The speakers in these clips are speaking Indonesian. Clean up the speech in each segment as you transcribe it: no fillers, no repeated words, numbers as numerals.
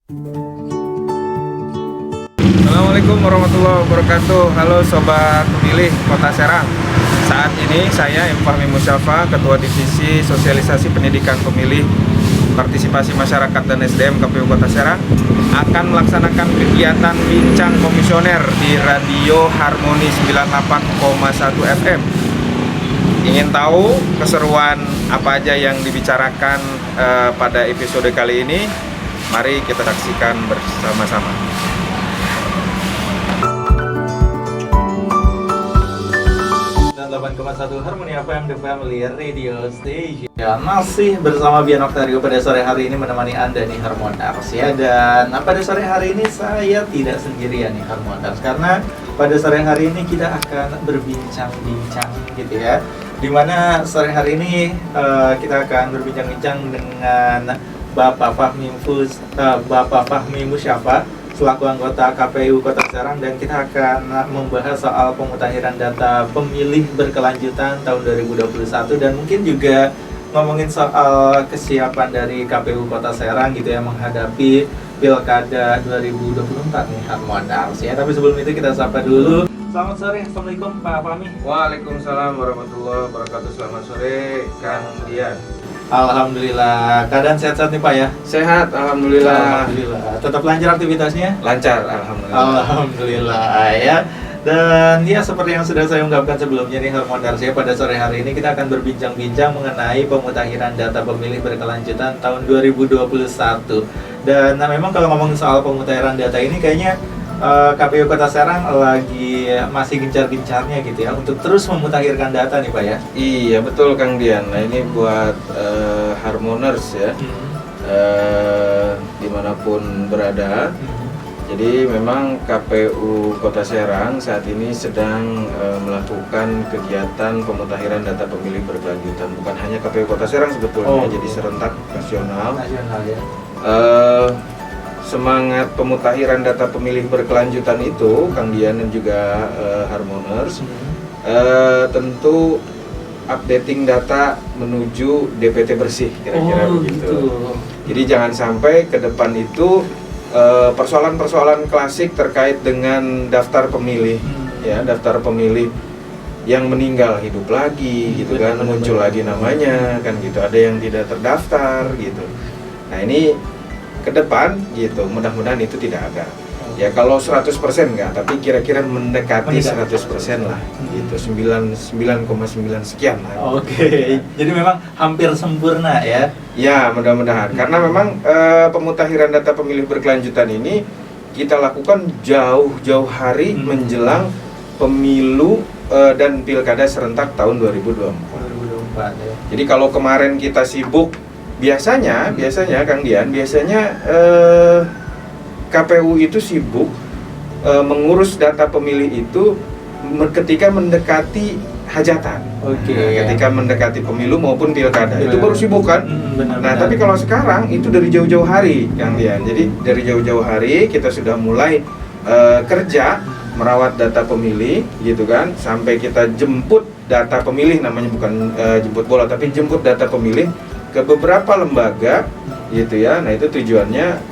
Assalamualaikum warahmatullahi wabarakatuh. Halo Sobat Pemilih Kota Serang. Saat ini saya M. Fahmi Musyafa, Ketua Divisi Sosialisasi Pendidikan Pemilih Partisipasi Masyarakat dan SDM KPU Kota Serang akan melaksanakan kegiatan bincang komisioner di Radio Harmoni 98,1 FM. Ingin tahu keseruan apa aja yang dibicarakan pada episode kali ini? Mari kita saksikan bersama-sama. 8,1 Harmoni FM The Family Radio Station. Masih bersama Bian Oktario pada sore hari ini menemani Anda nih Harmoners ya. Dan pada sore hari ini saya tidak sendirian nih Harmoners, karena pada sore hari ini kita akan berbincang-bincang gitu ya. Dimana sore hari ini kita akan berbincang-bincang dengan Bapak Fahmi Musyafa selaku anggota KPU Kota Serang, dan kita akan membahas soal pemutakhiran data pemilih berkelanjutan tahun 2021 dan mungkin juga ngomongin soal kesiapan dari KPU Kota Serang gitu ya menghadapi Pilkada 2024 nih Harmoners ya. Tapi sebelum itu kita sapa dulu. Selamat sore, Assalamualaikum Pak Fahmi. Waalaikumsalam warahmatullahi wabarakatuh. Selamat sore Kang Dian. Alhamdulillah, keadaan sehat-sehat nih Pak ya? Sehat, alhamdulillah. Alhamdulillah. Tetap lancar aktivitasnya? Lancar, alhamdulillah. Alhamdulillah ya. Dan ya seperti yang sudah saya ungkapkan sebelumnya nih Harmoners ya, pada sore hari ini kita akan berbincang-bincang mengenai pemutakhiran data pemilih berkelanjutan tahun 2021. Dan memang kalau ngomongin soal pemutakhiran data ini kayaknya KPU Kota Serang lagi masih gencar-gencarnya gitu ya untuk terus memutakhirkan data nih Pak ya. Iya betul Kang Dian. Nah ini buat Harmoners ya, dimanapun berada. Jadi memang KPU Kota Serang saat ini sedang melakukan kegiatan pemutakhiran data pemilih berkelanjutan. Bukan hanya KPU Kota Serang sebetulnya, jadi serentak nasional. Nasional ya. Semangat pemutakhiran data pemilih berkelanjutan itu, Kang Dian dan juga Harmoners, tentu updating data menuju DPT bersih, kira-kira begitu. Gitu. Jadi jangan sampai ke depan itu persoalan-persoalan klasik terkait dengan daftar pemilih, ya daftar pemilih yang meninggal hidup lagi, gitu kan, muncul lagi namanya, kan gitu. Ada yang tidak terdaftar, gitu. Nah ini ke depan gitu, mudah-mudahan itu tidak ada. Ya kalau 100% enggak, tapi kira-kira mendekati 100% lah gitu, 99,9 sekian lah. Oke. Jadi memang hampir sempurna ya. Ya, mudah-mudahan. Karena memang pemutakhiran data pemilih berkelanjutan ini kita lakukan jauh-jauh hari menjelang pemilu dan pilkada serentak tahun 2024 ya. Jadi kalau kemarin kita sibuk biasanya Kang Dian, KPU itu sibuk mengurus data pemilih itu ketika mendekati hajatan. Oke. Ketika mendekati pemilu maupun pilkada, itu baru sibuk kan. Nah, tapi kalau sekarang itu dari jauh-jauh hari, Kang Dian. Jadi dari jauh-jauh hari kita sudah mulai kerja merawat data pemilih, gitu kan, sampai kita jemput data pemilih, namanya bukan jemput bola, tapi jemput data pemilih ke beberapa lembaga gitu ya. Nah itu tujuannya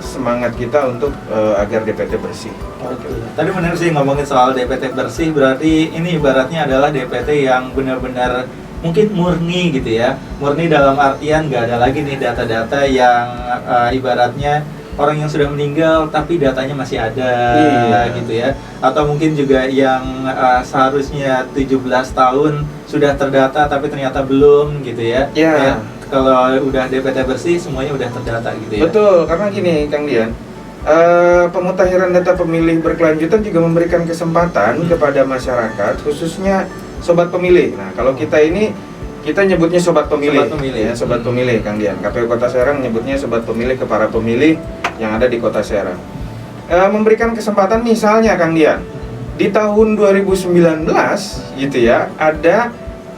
semangat kita untuk agar DPT bersih. Oke. Tadi benar sih ngomongin soal DPT bersih, berarti ini ibaratnya adalah DPT yang benar-benar mungkin murni gitu ya. Murni dalam artian nggak ada lagi nih data-data yang ibaratnya orang yang sudah meninggal tapi datanya masih ada, gitu ya. Atau mungkin juga yang seharusnya 17 tahun sudah terdata tapi ternyata belum gitu ya. Ya, kalau udah DPT bersih semuanya udah terdata gitu ya. Betul, karena gini Kang Dian, pemutakhiran data pemilih berkelanjutan juga memberikan kesempatan kepada masyarakat, khususnya sobat pemilih. Nah, kalau kita nyebutnya sobat pemilih, sobat pemilih Kang Dian. KPU Kota Serang nyebutnya sobat pemilih ke para pemilih yang ada di Kota Serang. Memberikan kesempatan misalnya Kang Dian, di tahun 2019 gitu ya, ada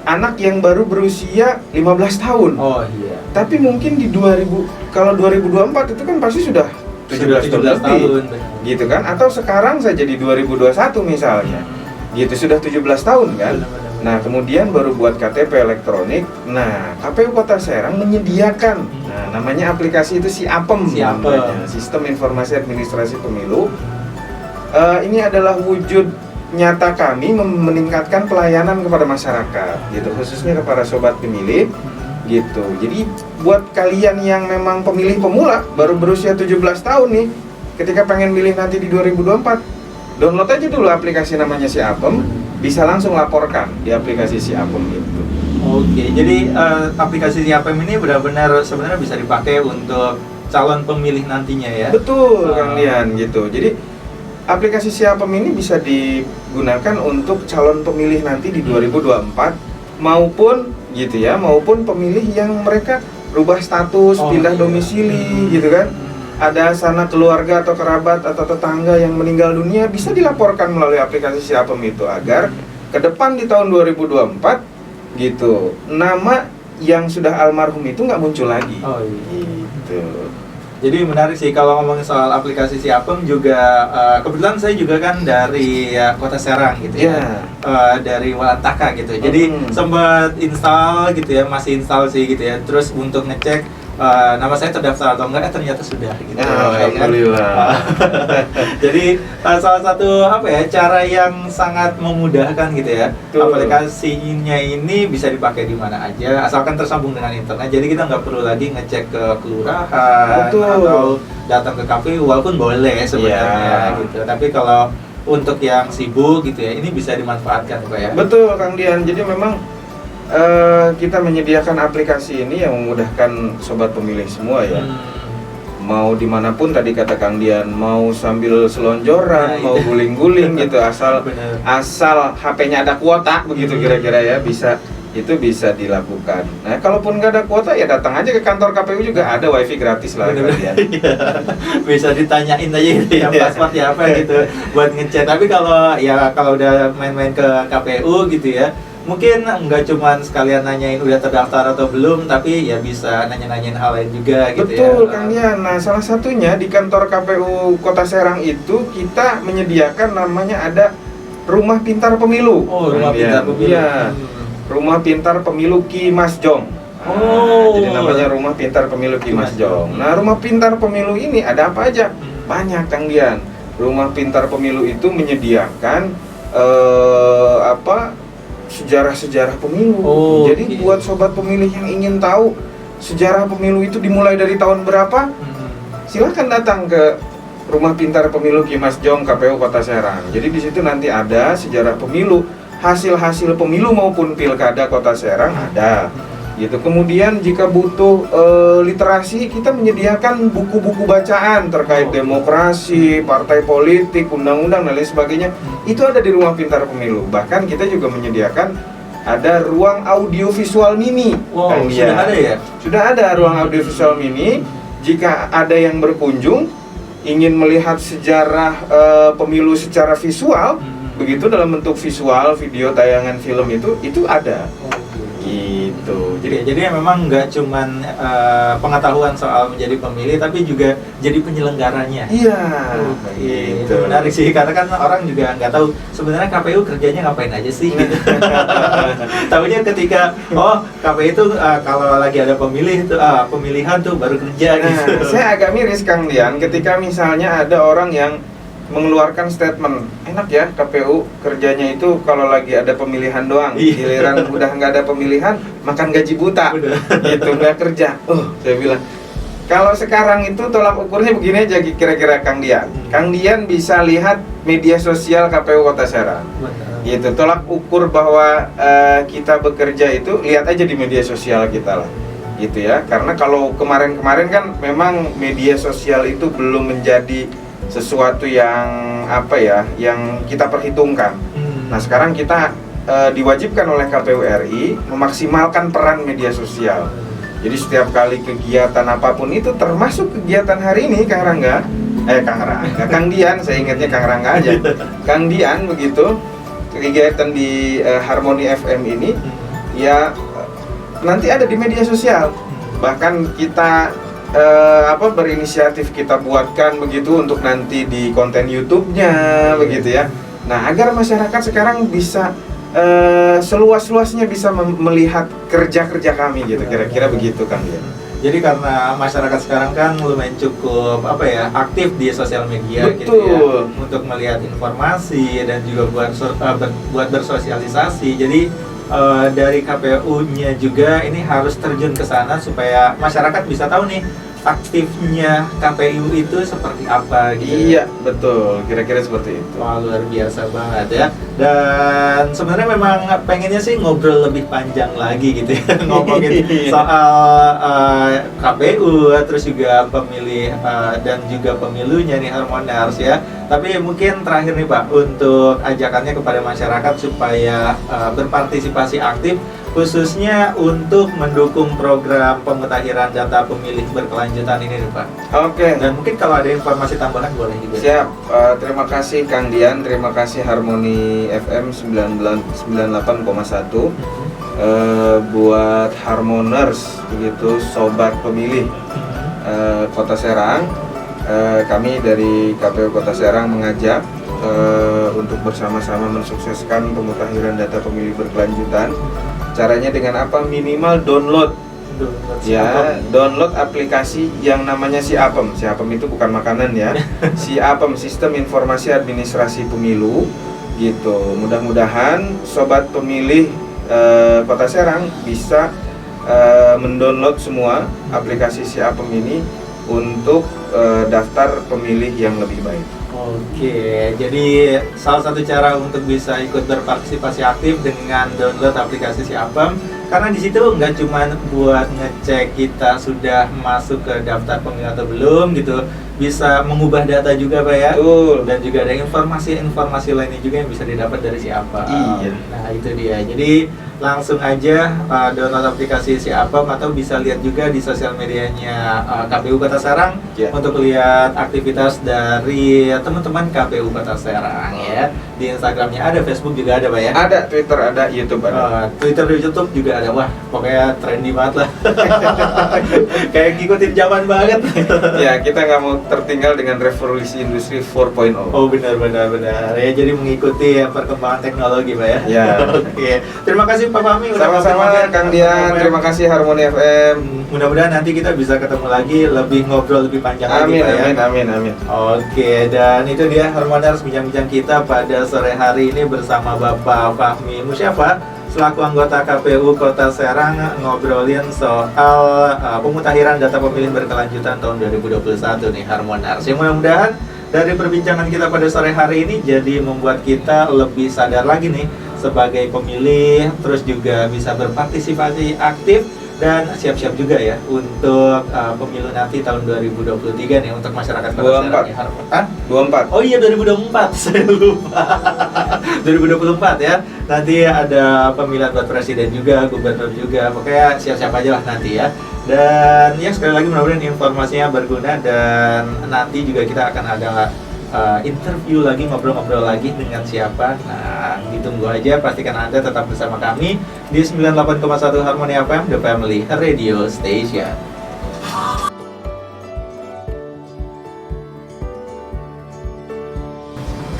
anak yang baru berusia 15 tahun. Oh iya. Tapi mungkin di 2024 itu kan pasti sudah 17 tahun. Gitu kan? Atau sekarang saja di 2021 misalnya. Gitu sudah 17 tahun kan? Nah, kemudian baru buat KTP elektronik. Nah, KPU Kota Serang menyediakan, namanya aplikasi itu SIAPEM, namanya, Sistem Informasi Administrasi Pemilu. Ini adalah wujud nyata kami meningkatkan pelayanan kepada masyarakat, gitu, khususnya kepada sobat pemilih, gitu. Jadi buat kalian yang memang pemilih pemula, baru berusia 17 tahun nih, ketika pengen milih nanti di 2024, download aja dulu aplikasi namanya SIAPEM. Bisa langsung laporkan di aplikasi SIAPEM itu. Oke, jadi aplikasi SIAPEM ini benar-benar sebenarnya bisa dipakai untuk calon pemilih nantinya ya? Betul, Kang Dian, gitu. Jadi aplikasi SIAPEM ini bisa digunakan untuk calon pemilih nanti di 2024 maupun gitu ya, maupun pemilih yang mereka rubah status, pindah domisili gitu kan. Ada sana keluarga atau kerabat atau tetangga yang meninggal dunia, bisa dilaporkan melalui aplikasi SIAPEM itu agar ke depan di tahun 2024 gitu, nama yang sudah almarhum itu nggak muncul lagi. Oh iya. Gitu. Jadi menarik sih kalau ngomongin soal aplikasi SIAPEM juga, kebetulan saya juga kan dari Kota Serang gitu ya, dari Walantaka gitu. Jadi sempat install gitu ya, masih install sih gitu ya. Terus untuk ngecek nama saya terdaftar atau enggak, ternyata sudah gitu. Alhamdulillah. Jadi salah satu cara yang sangat memudahkan gitu ya. Betul. Aplikasinya ini bisa dipakai di mana aja asalkan tersambung dengan internet. Jadi kita nggak perlu lagi ngecek ke kelurahan atau datang ke KPU, walaupun boleh sebenarnya gitu. Tapi kalau untuk yang sibuk gitu ya, ini bisa dimanfaatkan Pak ya. Betul, Kang Dian. Jadi memang kita menyediakan aplikasi ini yang memudahkan sobat pemilih semua ya. Mau dimanapun tadi kata Kang Dian, mau sambil selonjoran, mau guling-guling gitu, asal HP-nya ada kuota begitu kira-kira ya, bisa dilakukan. Nah, kalaupun nggak ada kuota ya datang aja ke kantor KPU, juga ada wifi gratis lah Kang Dian. Bisa ditanyain aja gitu ya, passwordnya apa gitu buat ngechat. Tapi kalau udah main-main ke KPU gitu ya, mungkin nggak cuman sekalian nanyain udah terdaftar atau belum, tapi ya bisa nanya-nanyain hal lain juga gitu. Betul, Kang Dian. Nah, salah satunya di kantor KPU Kota Serang itu kita menyediakan namanya ada Rumah Pintar Pemilu. Oh, Rumah Pintar Pemilu. Iya. Rumah Pintar Pemilu Ki Mas Jong. Jadi namanya Rumah Pintar Pemilu Ki Mas Jong. Nah, Rumah Pintar Pemilu ini ada apa aja? Banyak, Kang Dian. Rumah Pintar Pemilu itu menyediakan sejarah-sejarah pemilu. Jadi buat sobat pemilih yang ingin tahu sejarah pemilu itu dimulai dari tahun berapa, silakan datang ke Rumah Pintar Pemilu Ki Mas Jong KPU Kota Serang. Jadi di situ nanti ada sejarah pemilu, hasil-hasil pemilu maupun pilkada Kota Serang ada. Gitu. Kemudian jika butuh literasi, kita menyediakan buku-buku bacaan terkait demokrasi, partai politik, undang-undang dan lain sebagainya. Itu ada di Rumah Pintar Pemilu. Bahkan kita juga menyediakan ada ruang audiovisual mini. Wow, sudah ada ya? Sudah ada ruang audiovisual mini. Jika ada yang berkunjung ingin melihat sejarah pemilu secara visual, begitu dalam bentuk visual, video, tayangan film itu ada. Gitu. Jadi memang nggak cuman pengetahuan soal menjadi pemilih, tapi juga jadi penyelenggaranya. Iya. Itu menarik sih, karena kan orang juga nggak tahu sebenarnya KPU kerjanya ngapain aja sih. Gitu. Tahunya ketika KPU itu kalau lagi ada pemilihan tuh baru kerja. Gitu. Saya agak miris Kang Dian ketika misalnya ada orang yang mengeluarkan statement, enak ya KPU kerjanya itu kalau lagi ada pemilihan doang, giliran udah nggak ada pemilihan makan gaji buta, gitu, nggak kerja. Saya bilang kalau sekarang itu tolak ukurnya begini aja kira-kira Kang Dian. Kang Dian bisa lihat media sosial KPU Kota Serang, gitu. Tolak ukur bahwa kita bekerja itu lihat aja di media sosial kita lah, gitu ya. Karena kalau kemarin-kemarin kan memang media sosial itu belum menjadi sesuatu yang yang kita perhitungkan. Nah, sekarang kita diwajibkan oleh KPU RI memaksimalkan peran media sosial. Jadi setiap kali kegiatan apapun itu, termasuk kegiatan hari ini Kang Kang Dian, saya ingatnya Kang Rangga aja. Kang Dian begitu, kegiatan di Harmoni FM ini ya nanti ada di media sosial. Bahkan kita berinisiatif kita buatkan begitu untuk nanti di konten YouTube-nya begitu ya. Nah, agar masyarakat sekarang bisa seluas-luasnya bisa melihat kerja-kerja kami gitu, kira-kira begitu Kang Dian. Jadi karena masyarakat sekarang kan lumayan cukup aktif di sosial media gitu ya, Betul. untuk melihat informasi dan juga buat bersosialisasi. Jadi dari KPU-nya juga ini harus terjun ke sana supaya masyarakat bisa tahu nih aktifnya KPU itu seperti apa gitu. Iya, betul. Kira-kira seperti itu. Wah, luar biasa banget ya. Dan sebenarnya memang pengennya sih ngobrol lebih panjang lagi gitu ya, ngomongin soal KPU, terus juga pemilih dan juga pemilunya nih Harmoners ya. Tapi mungkin terakhir nih Pak, untuk ajakannya kepada masyarakat supaya berpartisipasi aktif, khususnya untuk mendukung program pemutakhiran data pemilih berkelanjutan ini nih Pak. Oke. Dan mungkin kalau ada informasi tambahan boleh juga. Siap. Terima kasih Kang Dian, terima kasih Harmoni FM 98,1 buat Harmoners begitu, sobat pemilih Kota Serang. Kami dari KPU Kota Serang mengajak untuk bersama-sama mensukseskan pemutakhiran data pemilih berkelanjutan. Caranya dengan apa? Minimal download aplikasi yang namanya SIAPEM. SIAPEM itu bukan makanan ya. SIAPEM, Sistem Informasi Administrasi Pemilu gitu. Mudah-mudahan sobat pemilih Kota Serang bisa mendownload semua aplikasi SIAPEM ini untuk daftar pemilih yang lebih baik. Oke, jadi salah satu cara untuk bisa ikut berpartisipasi aktif dengan download aplikasi SIAPEM, karena di situ nggak cuma buat ngecek kita sudah masuk ke daftar pemilih atau belum gitu, bisa mengubah data juga Pak ya. Betul. Dan juga ada informasi lainnya juga yang bisa didapat dari SIAPEM. Iya. Nah itu dia. Jadi langsung aja download aplikasi SIAPEM atau bisa lihat juga di sosial medianya KPU Kota Serang untuk lihat aktivitas dari teman-teman KPU Kota Serang ya. Di Instagramnya ada, Facebook juga ada Pak ya? Ada, Twitter ada, YouTube ada. Twitter dan YouTube juga ada. Wah, pokoknya trendy banget lah. Kayak ngikutin zaman banget. Ya, kita nggak mau tertinggal dengan revolusi industri 4.0. Oh benar. Ya, jadi mengikuti perkembangan teknologi Pak ya. Ya. Oke. Terima kasih Pak Fahmi. Sama-sama Kang Dian, terima kasih Harmoni FM. Mudah-mudahan nanti kita bisa ketemu lagi, lebih ngobrol lebih panjang lagi Pak ya. Amin. Oke, dan itu dia Harmoners bincang-bincang kita pada sore hari ini bersama Bapak Fahmi Musyafa selaku anggota KPU Kota Serang, ngobrolin soal pemutakhiran data pemilih berkelanjutan tahun 2021 nih Harmoners. Yang mudah-mudahan dari perbincangan kita pada sore hari ini jadi membuat kita lebih sadar lagi nih sebagai pemilih, terus juga bisa berpartisipasi aktif dan siap-siap juga ya untuk pemilu nanti tahun 2023 nih untuk masyarakat Kota Serang. 24. Oh iya 2024, saya lupa. 2024 ya. Nanti ada pemilihan buat presiden juga, gubernur juga. Pokoknya siap-siap aja lah nanti ya. Dan ya sekali lagi mudah-mudahan informasinya berguna dan nanti juga kita akan ada interview lagi, ngobrol-ngobrol lagi dengan siapa. Nah, ditunggu aja, pastikan Anda tetap bersama kami di 98,1 Harmoni FM, The Family Radio Station.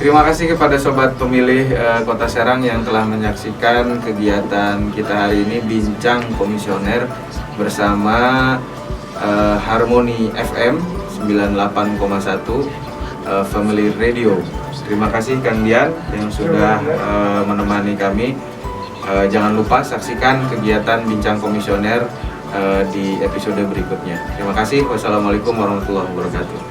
Terima kasih kepada sobat pemilih Kota Serang yang telah menyaksikan kegiatan kita hari ini, Bincang Komisioner bersama Harmoni FM 98,1 Family Radio. Terima kasih Kang Dian yang sudah menemani kami. Jangan lupa saksikan kegiatan Bincang Komisioner di episode berikutnya. Terima kasih. Wassalamualaikum warahmatullahi wabarakatuh.